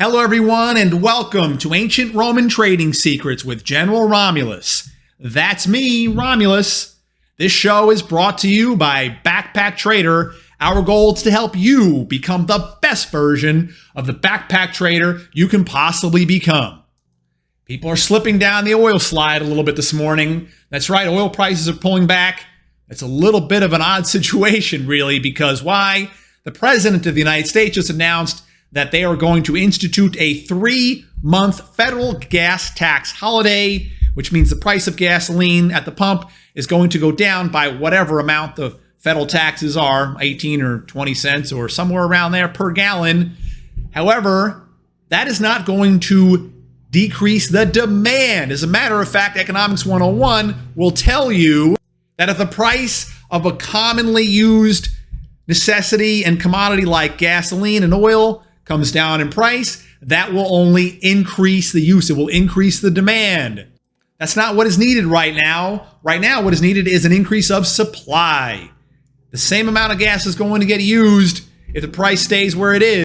Hello everyone and welcome to Ancient Roman Trading Secrets with General Romulus. That's me, Romulus. This show is brought to you by Backpack Trader. Our goal is to help you become the best version of the backpack trader you can possibly become. People are slipping down the oil slide a little bit this morning. That's right, oil prices are pulling back. It's a little bit of an odd situation really, because why? The President of the United States just announced that they are going to institute a 3-month federal gas tax holiday, which means the price of gasoline at the pump is going to go down by whatever amount the federal taxes are, 18 or 20 cents or somewhere around there per gallon. However, that is not going to decrease the demand. As a matter of fact, Economics 101 will tell you that if the price of a commonly used necessity and commodity like gasoline and oil comes down in price, that will only increase the use. It will increase the demand. That's not what is needed right now. Right now, what is needed is an increase of supply. The same amount of gas is going to get used if the price stays where it is.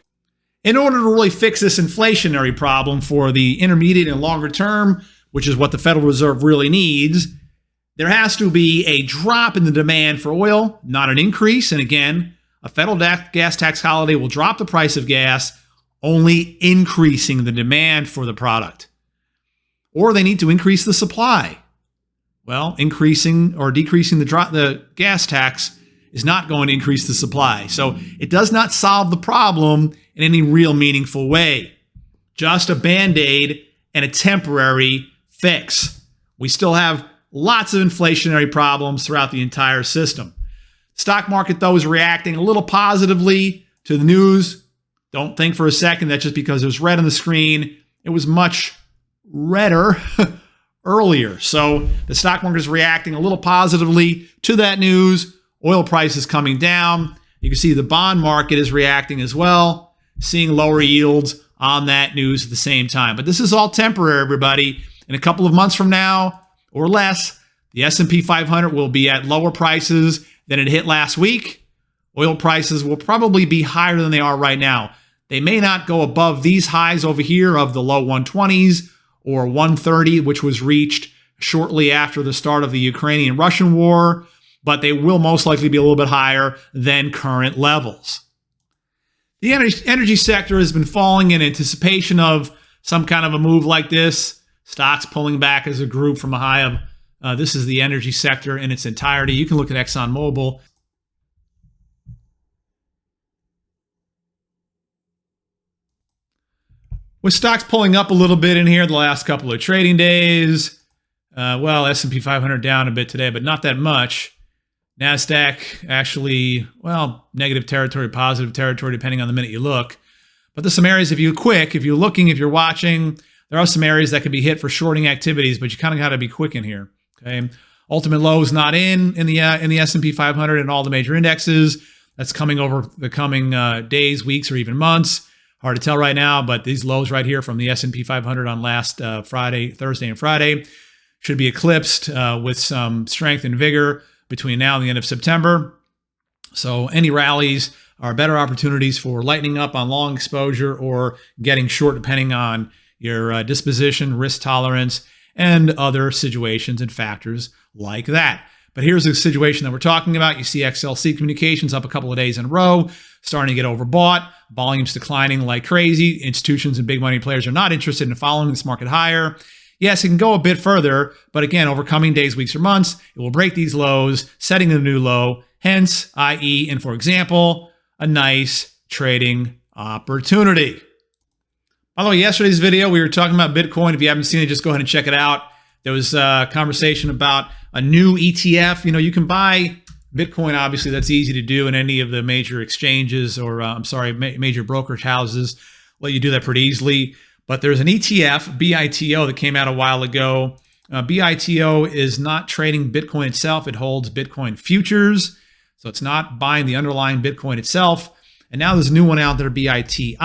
In order to really fix this inflationary problem for the intermediate and longer term, which is what the Federal Reserve really needs, there has to be a drop in the demand for oil, not an increase. And again, a federal gas tax holiday will drop the price of gas, only increasing the demand for the product. Or they need to increase the supply. Well, increasing or decreasing the gas tax is not going to increase the supply. So it does not solve the problem in any real meaningful way. Just a Band-Aid and a temporary fix. We still have lots of inflationary problems throughout the entire system. Stock market, though, is reacting a little positively to the news. Don't think for a second that just because it was red on the screen, it was much redder earlier. So the stock market is reacting a little positively to that news. Oil prices coming down. You can see the bond market is reacting as well, seeing lower yields on that news at the same time. But this is all temporary, everybody. In a couple of months from now or less, the S&P 500 will be at lower prices than it hit last week. Oil prices will probably be higher than they are right now. They may not go above these highs over here of the low 120s or 130, which was reached shortly after the start of the Ukrainian-Russian war, but they will most likely be a little bit higher than current levels. The energy sector has been falling in anticipation of some kind of a move like this. Stocks pulling back as a group from a high of this is the energy sector in its entirety. You can look at ExxonMobil. With stocks pulling up a little bit in here the last couple of trading days. Well, S&P 500 down a bit today, but not that much. NASDAQ actually, well, negative territory, positive territory, depending on the minute you look. But there's some areas, if you're looking, if you're watching, there are some areas that could be hit for shorting activities, but you kind of got to be quick in here. Okay, ultimate low is not in the S&P 500 and all the major indexes. That's coming over the coming days, weeks, or even months. Hard to tell right now, but these lows right here from the S&P 500 on last Thursday and Friday should be eclipsed with some strength and vigor between now and the end of September. So any rallies are better opportunities for lightening up on long exposure or getting short depending on your disposition, risk tolerance, and other situations and factors like that. But here's a situation that we're talking about. You see XLC Communications up a couple of days in a row, starting to get overbought, volumes declining like crazy. Institutions and big money players are not interested in following this market higher. Yes, it can go a bit further, but again, over coming days, weeks, or months, it will break these lows, setting a new low, hence, i.e., and for example, a nice trading opportunity. By the way, yesterday's video, we were talking about Bitcoin. If you haven't seen it, just go ahead and check it out. There was a conversation about a new ETF. You know, you can buy Bitcoin, obviously, that's easy to do in any of the major exchanges or, major brokerage houses. Let you do that pretty easily. But there's an ETF, BITO, that came out a while ago. BITO is not trading Bitcoin itself. It holds Bitcoin futures. So it's not buying the underlying Bitcoin itself. And now there's a new one out there, BITI.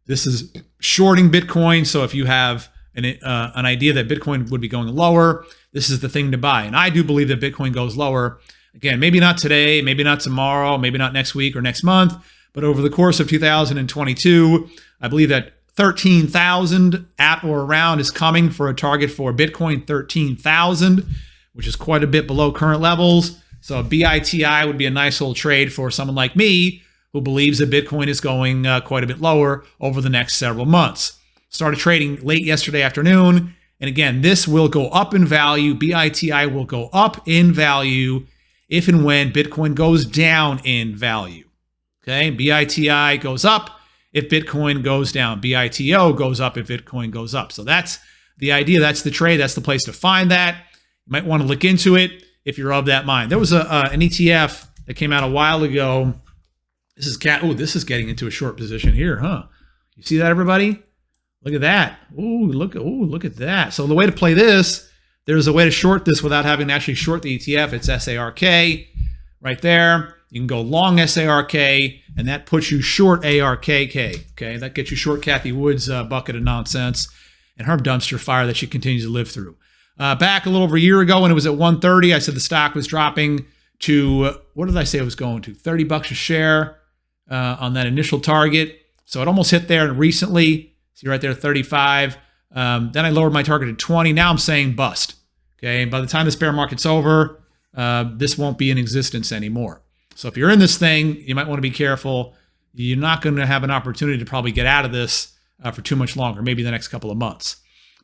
This is shorting Bitcoin. So if you have an idea that Bitcoin would be going lower, this is the thing to buy. And I do believe that Bitcoin goes lower. Again, maybe not today, maybe not tomorrow, maybe not next week or next month, But over the course of 2022, I believe that 13,000 at or around is coming for a target for Bitcoin 13,000, which is quite a bit below current levels. So BITI would be a nice little trade for someone like me who believes that Bitcoin is going quite a bit lower over the next several months. Started trading late yesterday afternoon. And again, this will go up in value. BITI will go up in value if and when Bitcoin goes down in value. Okay, BITI goes up if Bitcoin goes down. BITO goes up if Bitcoin goes up. So that's the idea. That's the trade. That's the place to find that. You might want to look into it if you're of that mind. There was an ETF that came out a while ago. This is getting into a short position here, huh? You see that, everybody? Look at that. Look at that. So the way to play this, there's a way to short this without having to actually short the ETF. It's SARK right there. You can go long SARK, and that puts you short ARKK. Okay, that gets you short Kathy Wood's bucket of nonsense and her dumpster fire that she continues to live through. Back a little over a year ago when it was at 130, I said the stock was dropping to, what did I say it was going to? $30 a share on that initial target. So it almost hit there recently. See right there, 35. Then I lowered my target to 20. Now I'm saying bust. Okay, by the time this bear market's over, this won't be in existence anymore. So if you're in this thing, you might want to be careful. You're not going to have an opportunity to probably get out of this for too much longer, maybe the next couple of months.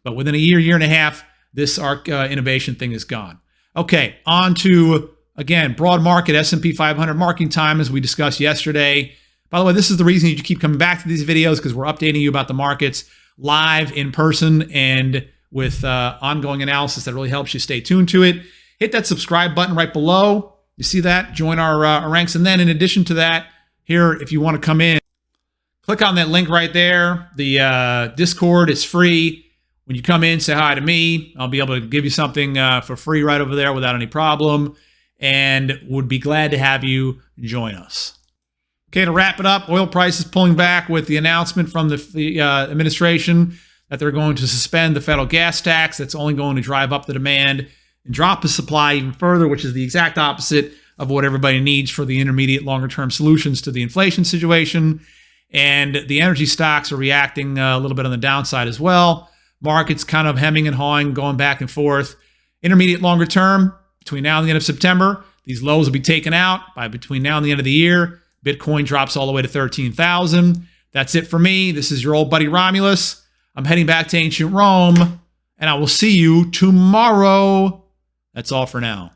But within a year and a half, this ARK innovation thing is gone. Okay, on to, again, broad market, S&P 500 marking time as we discussed yesterday. By the way, this is the reason you keep coming back to these videos, because we're updating you about the markets live in person and with ongoing analysis that really helps you stay tuned to it. Hit that subscribe button right below. You see that? Join our ranks. And then in addition to that, here, if you want to come in, click on that link right there. The Discord is free. When you come in, say hi to me. I'll be able to give you something for free right over there without any problem, and would be glad to have you join us. Okay, to wrap it up, oil prices pulling back with the announcement from the administration that they're going to suspend the federal gas tax. That's only going to drive up the demand and drop the supply even further, which is the exact opposite of what everybody needs for the intermediate, longer-term solutions to the inflation situation. And the energy stocks are reacting a little bit on the downside as well. Markets kind of hemming and hawing, going back and forth. Intermediate, longer term, between now and the end of September, these lows will be taken out by between now and the end of the year. Bitcoin drops all the way to 13,000. That's it for me. This is your old buddy Romulus. I'm heading back to ancient Rome, and I will see you tomorrow. That's all for now.